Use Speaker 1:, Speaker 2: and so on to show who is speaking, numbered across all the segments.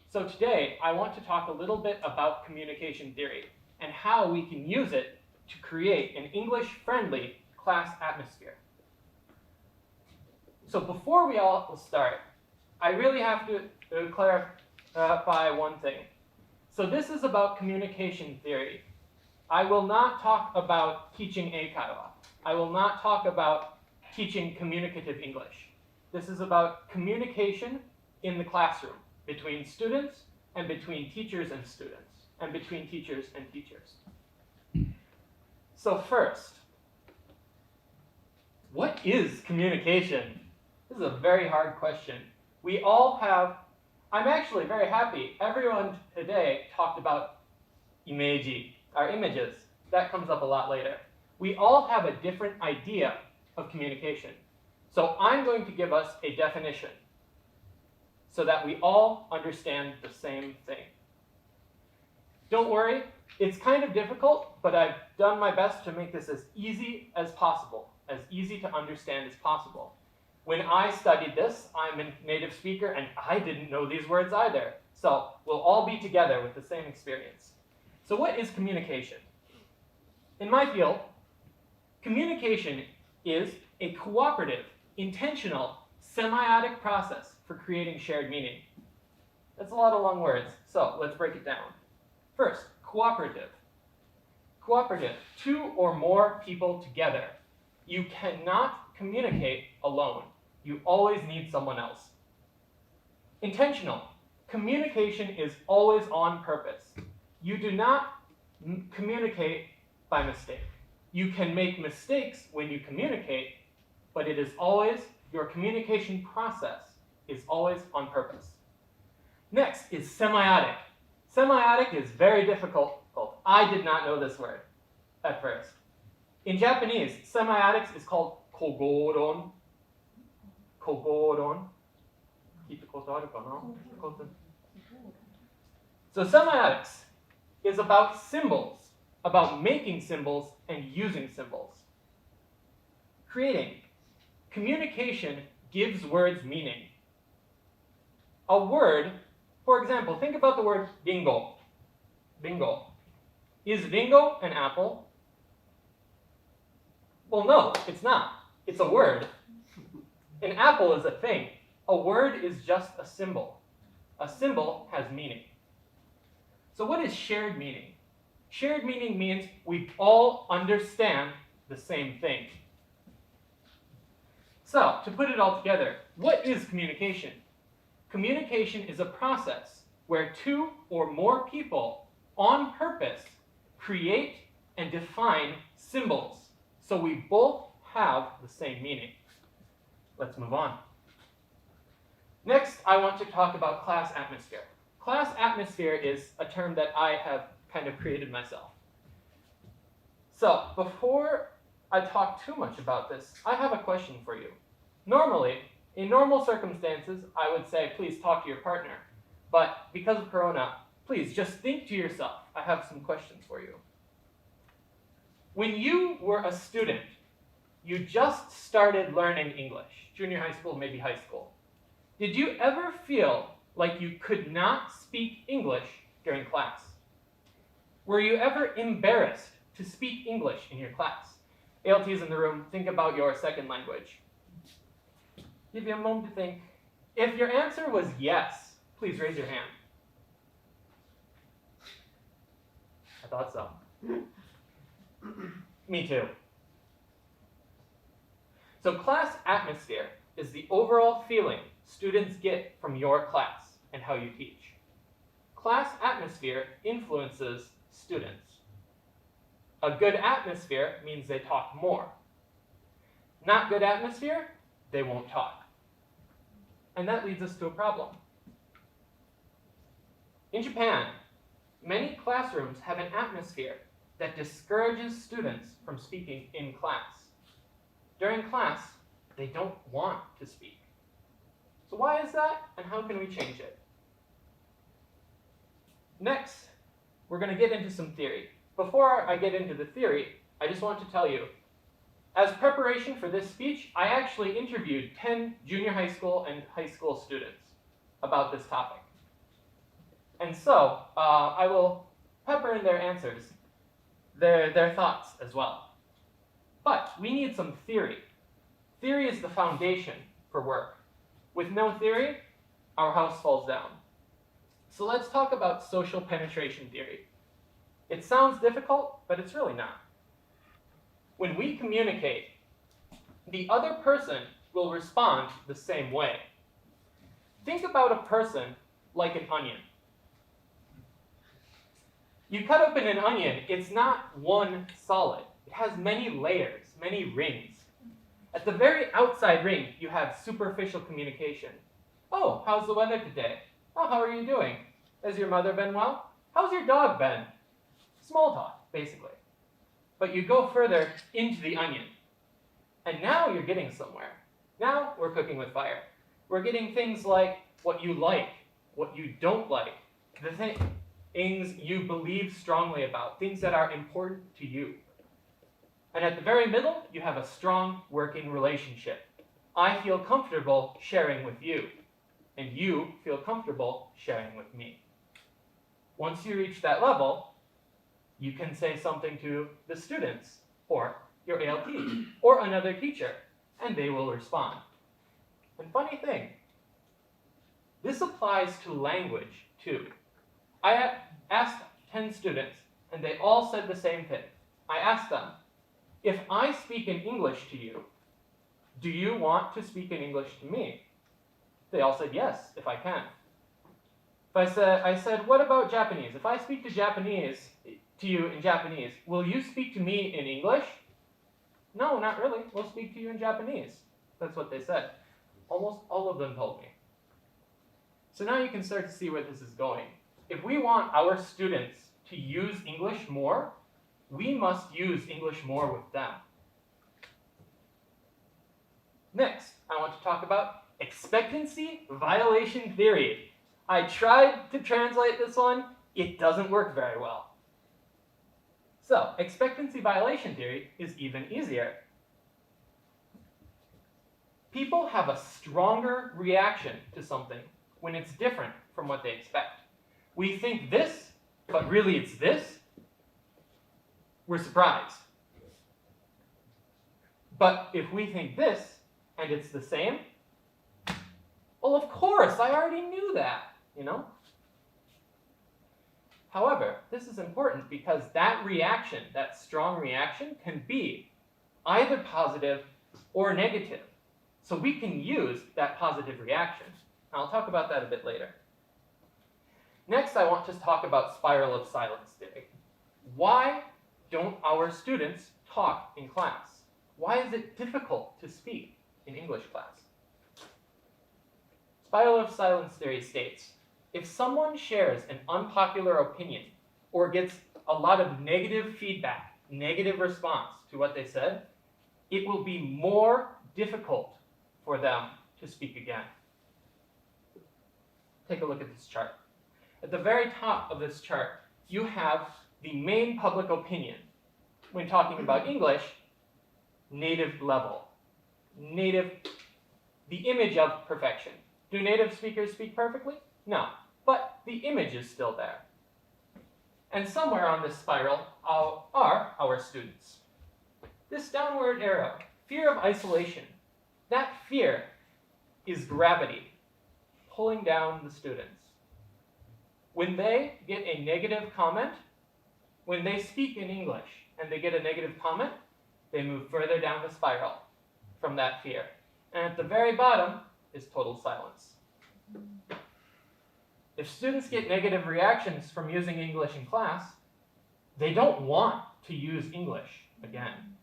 Speaker 1: So today, I want to talk a little bit about communication theory and how we can use it to create an English-friendly class atmosphere. So before we all start, I really have to clarify one thing. So this is about communication theory. I will not talk about teaching eikaiwa. I will not talk about teaching communicative English. This is about communication in the classroom between students and between teachers and students and between teachers and teachers. So first, what is communication? This is a very hard question. We all have, I'm actually very happy, everyone today talked about imeji, our images. That comes up a lot later. We all have a different idea of communication. So I'm going to give us a definition so that we all understand the same thing. Don't worry, it's kind of difficult, but I've done my best to make this as easy as possible, as easy to understand as possible. When I studied this, I'm a native speaker and I didn't know these words either. So we'll all be together with the same experience. So what is communication? In my field, communication is a cooperative, intentional, semiotic process for creating shared meaning. That's a lot of long words, so let's break it down. First, cooperative. Cooperative, two or more people together. You cannot communicate alone. You always need someone else. Intentional. Communication is always on purpose. You do not communicate by mistake. You can make mistakes when you communicate, but it is always, your communication process is always on purpose. Next is semiotic. Semiotic is very difficult. I did not know this word at first. In Japanese, semiotics is called こごうろん. こごうろん. 聞いたことあるかな? So semiotics is about symbols, about making symbols and using symbols. Creating. Communication gives words meaning. A word, for example, think about the word bingo. Bingo. Is bingo an apple? Well, no, it's not. It's a word. An apple is a thing. A word is just a symbol. A symbol has meaning. So what is shared meaning? Shared meaning means we all understand the same thing. So, to put it all together, what is communication? Communication is a process where two or more people on purpose create and define symbols so we both have the same meaning. Let's move on. Next, I want to talk about class atmosphere. Class atmosphere is a term that I have kind of created myself. So, before I talk too much about this, I have a question for you. Normally, in normal circumstances, I would say, please talk to your partner. But because of Corona, please just think to yourself. I have some questions for you. When you were a student, you just started learning English, junior high school, maybe high school. Did you ever feel like you could not speak English during class? Were you ever embarrassed to speak English in your class? ALTs in the room, think about your second language. Give you a moment to think. If your answer was yes, please raise your hand. I thought so. Me too. So class atmosphere is the overall feeling students get from your class and how you teach. Class atmosphere influences students. A good atmosphere means they talk more. Not good atmosphere, they won't talk. And that leads us to a problem. In Japan, many classrooms have an atmosphere that discourages students from speaking in class. During class, they don't want to speak. So why is that, and how can we change it? Next, we're going to get into some theory. Before I get into the theory, I just want to tell you, as preparation for this speech, I actually interviewed 10 junior high school and high school students about this topic. And so I will pepper in their answers, their thoughts as well. But we need some theory. Theory is the foundation for work. With no theory, our house falls down. So let's talk about social penetration theory. It sounds difficult, but it's really not. When we communicate, the other person will respond the same way. Think about a person like an onion. You cut open an onion, it's not one solid. It has many layers, many rings. At the very outside ring, you have superficial communication. Oh, how's the weather today? Oh, how are you doing? Has your mother been well? How's your dog been? Small talk, basically. But you go further into the onion. And now you're getting somewhere. Now we're cooking with fire. We're getting things like what you like, what you don't like, the things you believe strongly about, things that are important to you. And at the very middle, you have a strong working relationship. I feel comfortable sharing with you, and you feel comfortable sharing with me. Once you reach that level, you can say something to the students, or your ALT, or another teacher, and they will respond. And funny thing, this applies to language too. I asked 10 students, and they all said the same thing. I asked them, if I speak in English to you, do you want to speak in English to me? They all said yes, if I can. I said, what about Japanese? If I speak to you in Japanese, will you speak to me in English? No, not really. We'll speak to you in Japanese. That's what they said. Almost all of them told me. So now you can start to see where this is going. If we want our students to use English more, we must use English more with them. Next, I want to talk about expectancy violation theory. I tried to translate this one. It doesn't work very well. So, expectancy violation theory is even easier. People have a stronger reaction to something when it's different from what they expect. We think this, but really it's this. We're surprised. But if we think this, and it's the same, well, of course, I already knew that, you know? However, this is important because that reaction, that strong reaction, can be either positive or negative. So we can use that positive reaction. I'll talk about that a bit later. Next, I want to talk about spiral of silence theory. Why don't our students talk in class? Why is it difficult to speak in English class? Spiral of silence theory states, if someone shares an unpopular opinion or gets a lot of negative feedback, negative response to what they said, it will be more difficult for them to speak again. Take a look at this chart. At the very top of this chart, you have the main public opinion. When talking about English, native level. Native, the image of perfection. Do native speakers speak perfectly? No, but the image is still there. And somewhere on this spiral are our students. This downward arrow, fear of isolation, that fear is gravity pulling down the students. When they get a negative comment, when they speak in English and they get a negative comment, they move further down the spiral from that fear. And at the very bottom is total silence. If students get negative reactions from using English in class, they don't want to use English again.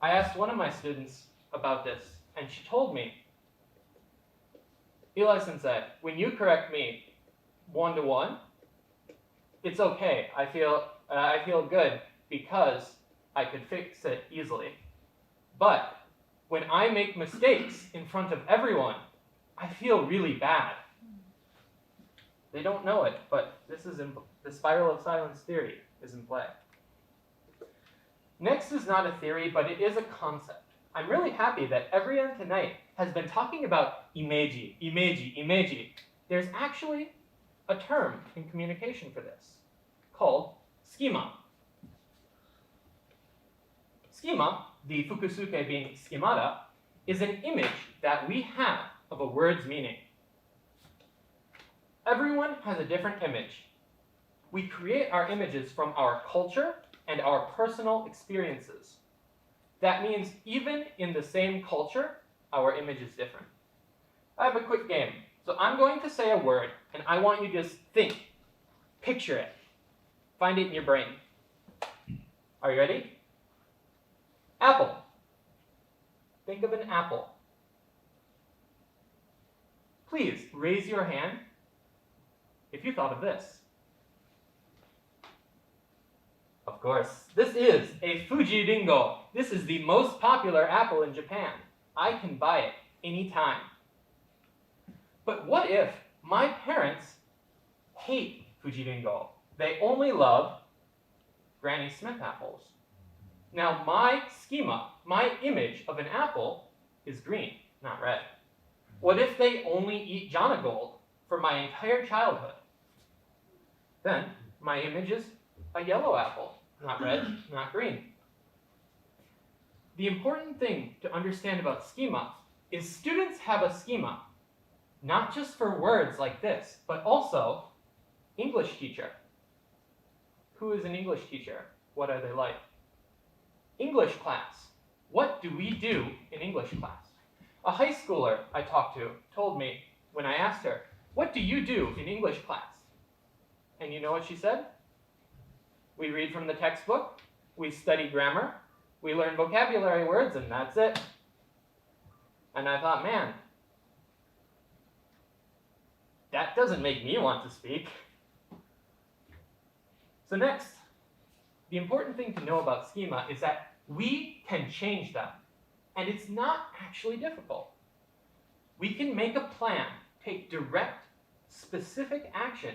Speaker 1: I asked one of my students about this, and she told me, Eli Sensei, when you correct me one-to-one, it's okay. I feel good because I could fix it easily. But when I make mistakes in front of everyone, I feel really bad. They don't know it, but this is the spiral of silence theory is in play. Next is not a theory, but it is a concept. I'm really happy that everyone tonight has been talking about imeji. There's actually a term in communication for this called schema. Schema, the fukusuke being schemata, is an image that we have of a word's meaning. Everyone has a different image. We create our images from our culture and our personal experiences. That means even in the same culture, our image is different. I have a quick game. So I'm going to say a word, and I want you to just think, picture it, find it in your brain. Are you ready? Apple. Think of an apple. Please raise your hand if you thought of this. Of course, this is a Fuji Ringo. This is the most popular apple in Japan. I can buy it anytime. But what if my parents hate Fuji Ringo? They only love Granny Smith apples. Now my schema, my image of an apple is green, not red. What if they only eat Jonagold for my entire childhood? Then my image is a yellow apple, not red, not green. The important thing to understand about schema is students have a schema, not just for words like this, but also English teacher. Who is an English teacher? What are they like? English class. What do we do in English class? A high schooler I talked to told me when I asked her, what do you do in English class? And you know what she said? We read from the textbook, we study grammar, we learn vocabulary words, and that's it. And I thought, man, that doesn't make me want to speak. So next, the important thing to know about schema is that we can change them. And it's not actually difficult. We can make a plan, take direct, specific action,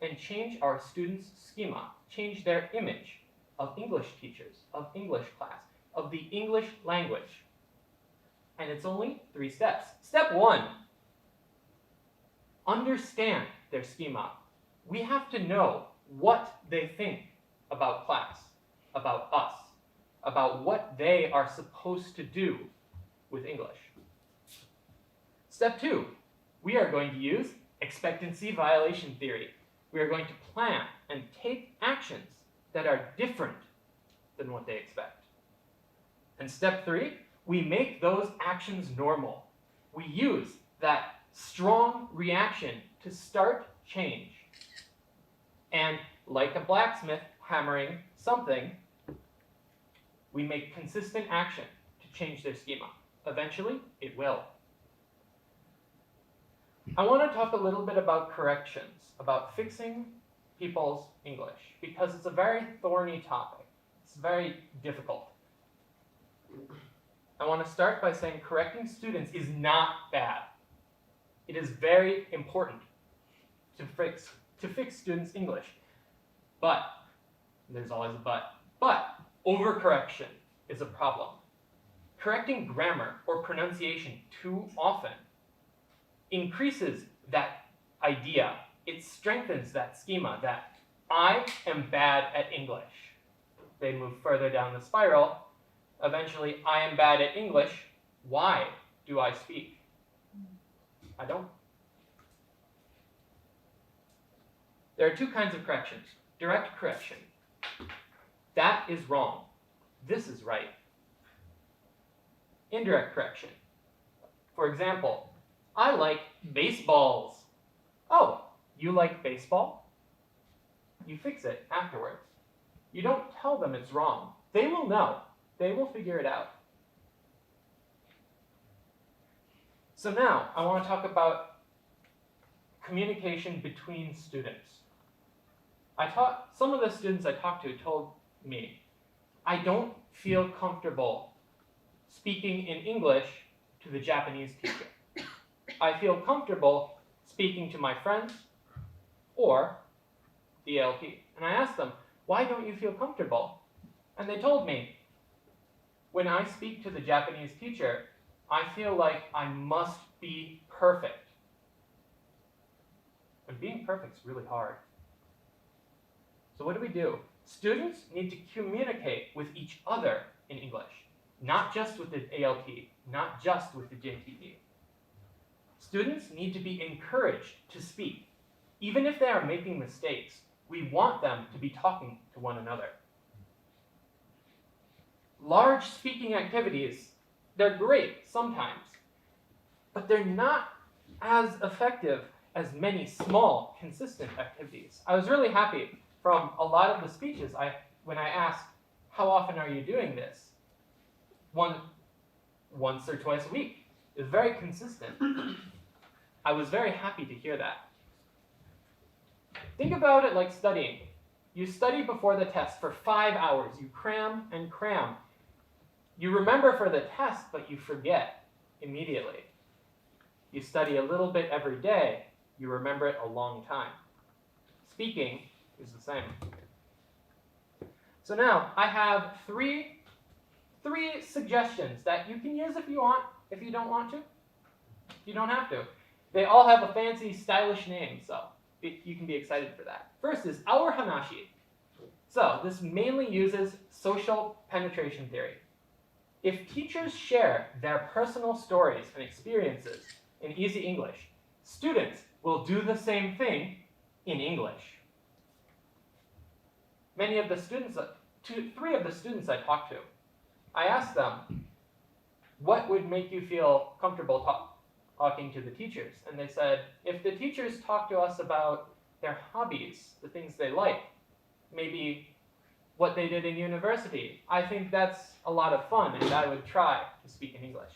Speaker 1: and change our students' schema, change their image of English teachers, of English class, of the English language. And it's only 3 steps. Step 1, understand their schema. We have to know what they think about class, about us, about what they are supposed to do with English. Step 2, we are going to use expectancy violation theory. We are going to plan and take actions that are different than what they expect. And step 3, we make those actions normal. We use that strong reaction to start change. And like a blacksmith hammering something, we make consistent action to change their schema. Eventually, it will. I want to talk a little bit about corrections, about fixing people's English, because it's a very thorny topic. It's very difficult. I want to start by saying correcting students is not bad. It is very important to fix students' English. But, there's always a but overcorrection is a problem. Correcting grammar or pronunciation too often increases that idea. It strengthens that schema that I am bad at English. They move further down the spiral. Eventually, I am bad at English. Why do I speak? I don't. There are 2 kinds of corrections. Direct correction. That is wrong. This is right. Indirect correction. For example, I like baseballs. Oh, you like baseball? You fix it afterwards. You don't tell them it's wrong. They will know. They will figure it out. So now, I want to talk about communication between students. Some of the students I talked to told me, I don't feel comfortable speaking in English to the Japanese teacher. I feel comfortable speaking to my friends or the LP. And I asked them, why don't you feel comfortable? And they told me, when I speak to the Japanese teacher, I feel like I must be perfect. And being perfect is really hard. So what do? Students need to communicate with each other in English, not just with the ALT, not just with the JTE. Students need to be encouraged to speak. Even if they are making mistakes, we want them to be talking to one another. Large speaking activities, they're great sometimes, but they're not as effective as many small, consistent activities. I was really happy from a lot of the speeches when I asked, how often are you doing this? Once or twice a week. It was very consistent. I was very happy to hear that. Think about it like studying. You study before the test for 5 hours. You cram and cram. You remember for the test, but you forget immediately. You study a little bit every day. You remember it a long time. Speaking is the same. So now I have three suggestions that you can use if you want. If you don't want to, you don't have to. They all have a fancy, stylish name, so you can be excited for that. First is our Hamashi. So this mainly uses social penetration theory. If teachers share their personal stories and experiences in easy English, students will do the same thing in English. Three of the students I talked to, I asked them, what would make you feel comfortable talking to the teachers? And they said, if the teachers talk to us about their hobbies, the things they like, maybe what they did in university, I think that's a lot of fun, and I would try to speak in English.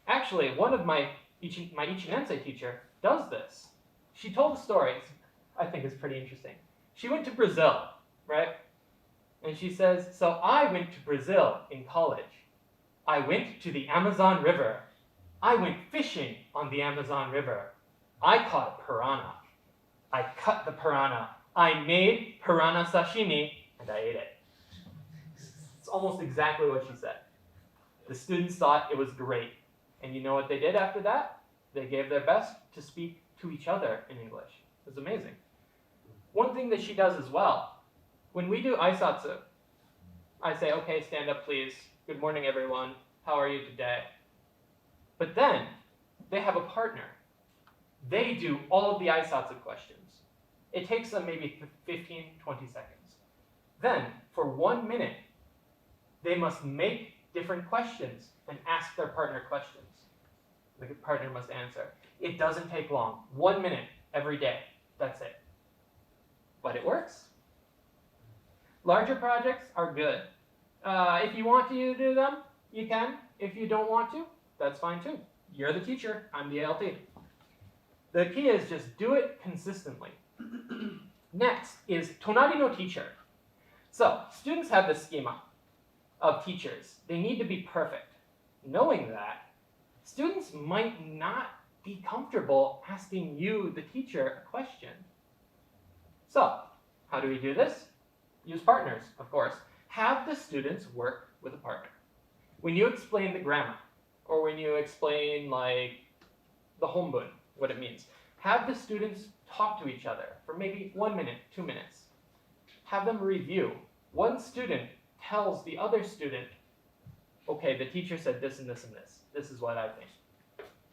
Speaker 1: Actually, one of my Ichinensei teacher does this. She told a story, I think is pretty interesting. She went to Brazil, right? And she says, so I went to Brazil in college. I went to the Amazon River. I went fishing on the Amazon River. I caught piranha. I cut the piranha. I made piranha sashimi, and I ate it. It's almost exactly what she said. The students thought it was great. And you know what they did after that? They gave their best to speak to each other in English. It was amazing. One thing that she does as well, when we do aisatsu, I say, okay, stand up please. Good morning, everyone. How are you today? But then, they have a partner. They do all of the aisatsu questions. It takes them maybe 15, 20 seconds. Then, for 1 minute, they must make different questions and ask their partner questions. The partner must answer. It doesn't take long. 1 minute every day. That's it. But it works. Larger projects are good. If you want to do them, you can. If you don't want to, that's fine too. You're the teacher. I'm the ALT. The key is just do it consistently. Next is Tonari no teacher. So, students have this schema of teachers. They need to be perfect. Knowing that, students might not be comfortable asking you, the teacher, a question. So, how do we do this? Use partners, of course. Have the students work with a partner. When you explain the grammar, or when you explain like the honbun, what it means, have the students talk to each other for maybe 1 minute, 2 minutes. Have them review. One student tells the other student, okay, the teacher said this and this and this. This is what I think.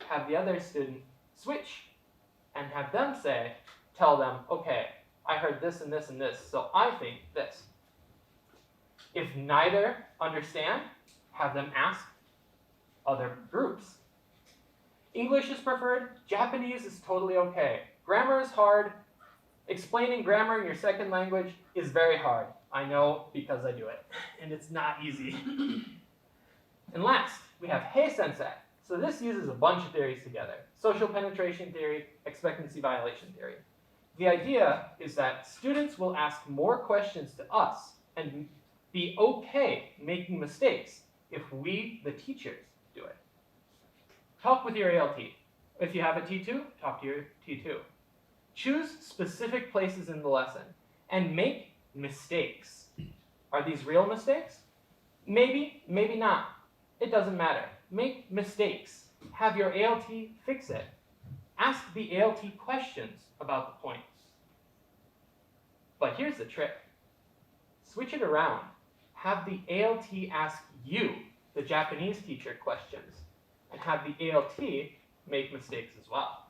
Speaker 1: Have the other student switch and have them tell them, okay, I heard this and this and this, so I think this. If neither understand, have them ask other groups. English is preferred. Japanese is totally okay. Grammar is hard. Explaining grammar in your second language is very hard. I know because I do it. And it's not easy. And last, we have Hey Sensei. So this uses a bunch of theories together. Social penetration theory, expectancy violation theory. The idea is that students will ask more questions to us and be okay making mistakes if we, the teachers, do it. Talk with your ALT. If you have a T2, talk to your T2. Choose specific places in the lesson and make mistakes. Are these real mistakes? Maybe, maybe not. It doesn't matter. Make mistakes. Have your ALT fix it. Ask the ALT questions about the points. But here's the trick. Switch it around. Have the ALT ask you, the Japanese teacher, questions, and have the ALT make mistakes as well.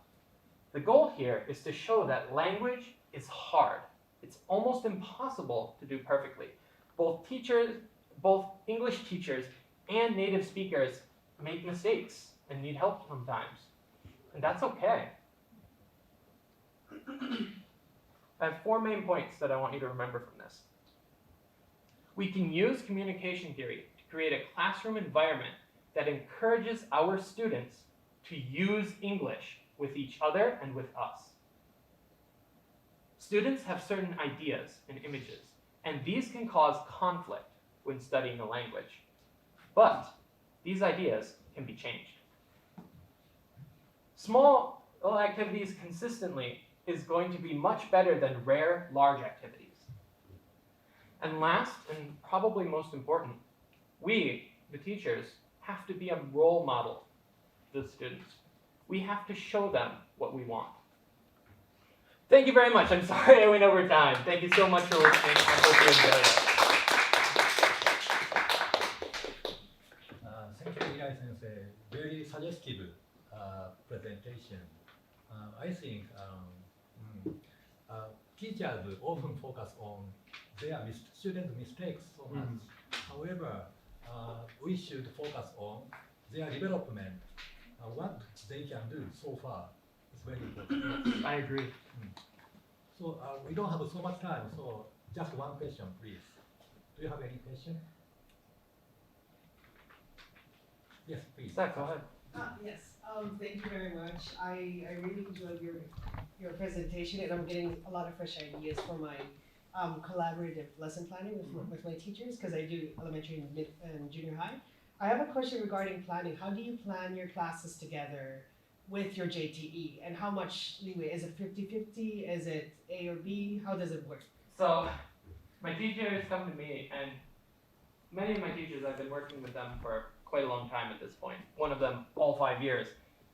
Speaker 1: The goal here is to show that language is hard. It's almost impossible to do perfectly. Both English teachers and native speakers make mistakes and need help sometimes. And that's okay. I have 4 main points that I want you to remember from this. We can use communication theory to create a classroom environment that encourages our students to use English with each other and with us. Students have certain ideas and images, and these can cause conflict when studying a language. But these ideas can be changed. Small activities consistently is going to be much better than rare, large activities. And last, and probably most important, we, the teachers, have to be a role model to the students. We have to show them what we want. Thank you very much. I'm sorry I went over time. Thank you so much for listening. I hope you enjoyed it.
Speaker 2: Thank you, Eli Sensei. Very suggestive presentation. I think teachers often focus on their students' mistakes so much. However, we should focus on their development. What they can do so far is very important.
Speaker 1: I agree.
Speaker 2: So we don't have so much time, so just one question, please. Do you have any question? Yes, please.
Speaker 1: Zach, go ahead.
Speaker 3: Yes, thank you very much. I really enjoyed your presentation, and I'm getting a lot of fresh ideas for my collaborative lesson planning with my teachers, because I do elementary and mid and junior high. I have a question regarding planning. How do you plan your classes together with your JTE, and how much leeway? Is it 50-50? Is it A or B? How does it work?
Speaker 1: So, my teachers come to me, and many of my teachers, I've been working with them for quite a long time at this point. One of them, all 5 years.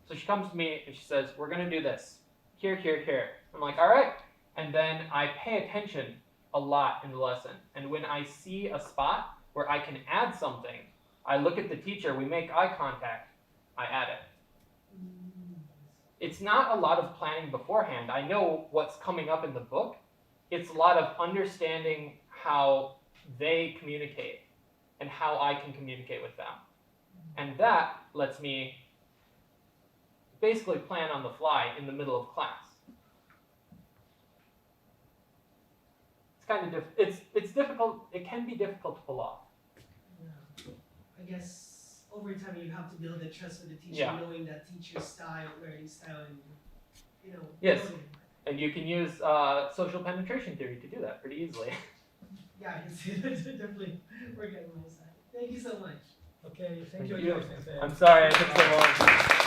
Speaker 1: So she comes to me and she says, we're gonna do this. Here, here, here. I'm like, all right. And then I pay attention a lot in the lesson. And when I see a spot where I can add something, I look at the teacher, we make eye contact, I add it. It's not a lot of planning beforehand. I know what's coming up in the book. It's a lot of understanding how they communicate and how I can communicate with them. And that lets me basically plan on the fly in the middle of class. It's kind of it's difficult. It can be difficult to pull off.
Speaker 3: Yeah. I guess over time you have to build the trust with the teacher, knowing that teacher's style, learning style, and
Speaker 1: Yes, and you can use social penetration theory to do that pretty easily.
Speaker 3: Yeah, I can see that. Definitely work on my side. Thank you so much.
Speaker 2: Okay, thank you, Eli Sensei.
Speaker 1: I'm sorry I took so long.